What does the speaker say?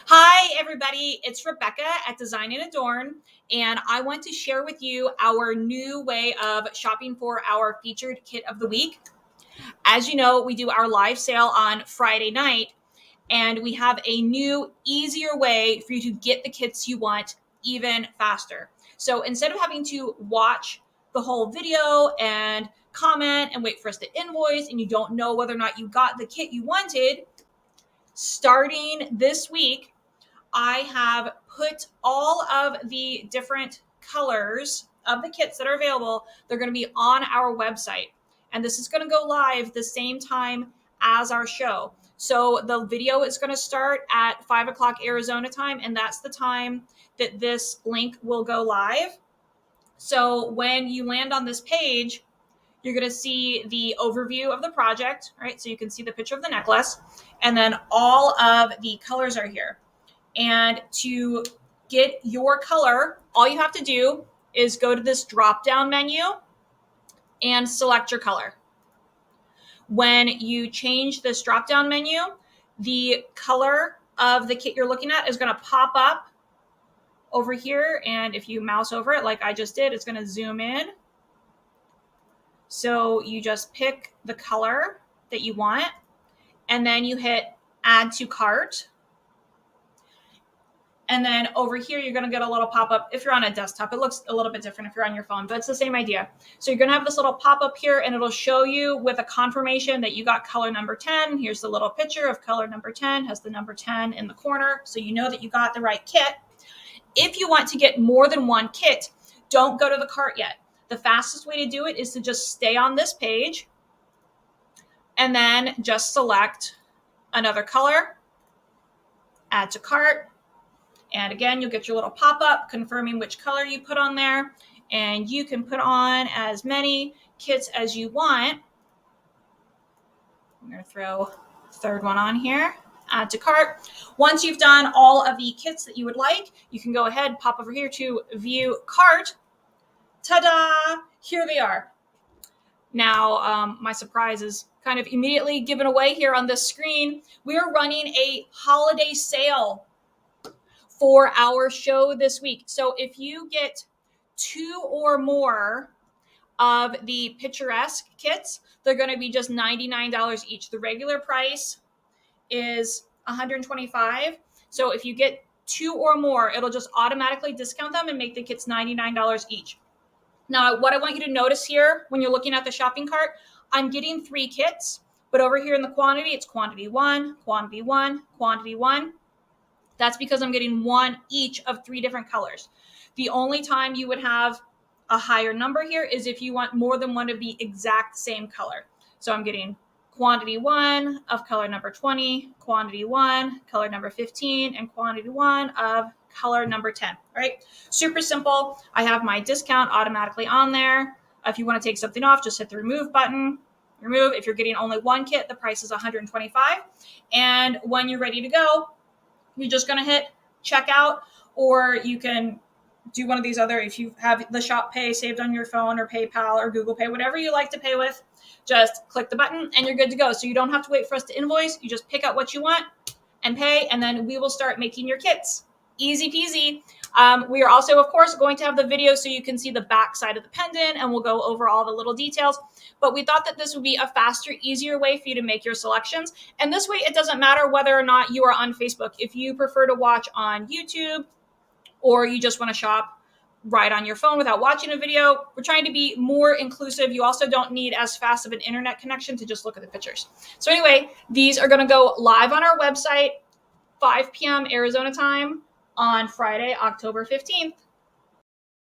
Hi, everybody. It's Rebecca at Design and Adorn, and I want to share with you our new way of shopping for our featured kit of the week. As you know, we do our live sale on Friday night, and we have a new, easier way for you to get the kits you want even faster. So instead of having to watch the whole video and comment and wait for us to invoice, and you don't know whether or not you got the kit you wanted, starting this week, I have put all of the different colors of the kits that are available. They're going to be on our website. And this is going to go live the same time as our show. So the video is going to start at 5 o'clock Arizona time. And that's the time that this link will go live. So when you land on this page, you're going to see the overview of the project, right? So you can see the picture of the necklace. And then all of the colors are here. And to get your color, all you have to do is go to this drop down menu and select your color. When you change this drop down menu, the color of the kit you're looking at is going to pop up over here. And if you mouse over it like I just did, it's going to zoom in. So you just pick the color that you want, and then you hit add to cart. And then over here, you're going to get a little pop-up. If you're on a desktop, it looks a little bit different if you're on your phone, but it's the same idea. So you're going to have this little pop-up here, and it'll show you with a confirmation that you got color number 10. Here's the little picture of color number 10, has the number 10 in the corner, so you know that you got the right kit. If you want to get more than one kit, don't go to the cart yet. The fastest way to do it is to just stay on this page and then just select another color, add to cart. And again, you'll get your little pop-up confirming which color you put on there. And you can put on as many kits as you want. I'm going to throw a third one on here. Add to cart. Once you've done all of the kits that you would like, you can go ahead, pop over here to view cart. Ta-da! Here they are. Now, my surprise is kind of immediately given away here on this screen. We are running a holiday sale for our show this week. So if you get 2 or more of the Picturesque kits, they're going to be just $99 each. The regular price is $125. So if you get 2 or more, it'll just automatically discount them and make the kits $99 each. Now, what I want you to notice here when you're looking at the shopping cart, I'm getting 3 kits, but over here in the quantity, it's quantity 1, quantity 1, quantity 1. That's because I'm getting 1 each of 3 different colors. The only time you would have a higher number here is if you want more than one of the exact same color. So I'm getting quantity 1 of color number 20, quantity 1, color number 15, and quantity 1 of color number 10, right? Super simple. I have my discount automatically on there. If you want to take something off, just hit the remove button. Remove. If you're getting only 1 kit, the price is $125. And when you're ready to go, you're just going to hit checkout, or you can do one of these other, if you have the Shop Pay saved on your phone or PayPal or Google Pay, whatever you like to pay with, just click the button and you're good to go. So you don't have to wait for us to invoice. You just pick out what you want and pay, and then we will start making your kits. Easy peasy. We are also, of course, going to have the video so you can see the back side of the pendant, and we'll go over all the little details. But we thought that this would be a faster, easier way for you to make your selections. And this way, it doesn't matter whether or not you are on Facebook. If you prefer to watch on YouTube, or you just want to shop right on your phone without watching a video, we're trying to be more inclusive. You also don't need as fast of an internet connection to just look at the pictures. So anyway, these are going to go live on our website, 5 p.m. Arizona time on Friday, October 15th.